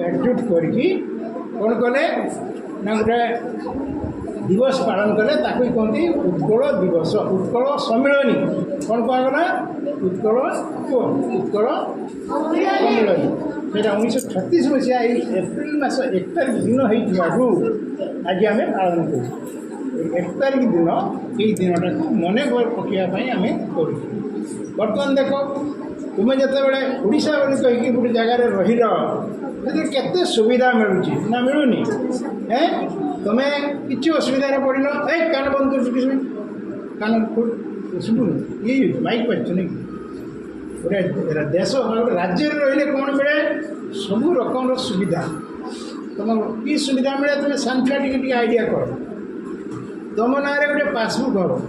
एकजुट करके कौन कले ना गोटे दिवस पालन कले ताकू कहते उत्कल दिवस उत्कल सम्मिलनी कौन कहगला उत्कल उत्कल सम्मिलनी से 1936 मसीहा एप्रिल मास 1 तारिख दिन हो आज आम पालन कर 1 तारिख दिन ये दिनटा मन पकड़ापी आम कर बर्तमान देख तुम्हें जिते बड़े ओडिशा बोली कहीकि गोटे जगार रही केते सुविधा मिलूँ ना मिलूनी है तुम्हें किसी असुविधा पड़न ए कान बंद कर कान शुभुनि ये माइक पाच नहीं गोटे देश राज्य रही कौन मिले सब रकम सुविधा तुम कि सुविधा मिले तुम सांख्या टी आइडिया कर तुम ना गोटे पासबुक हम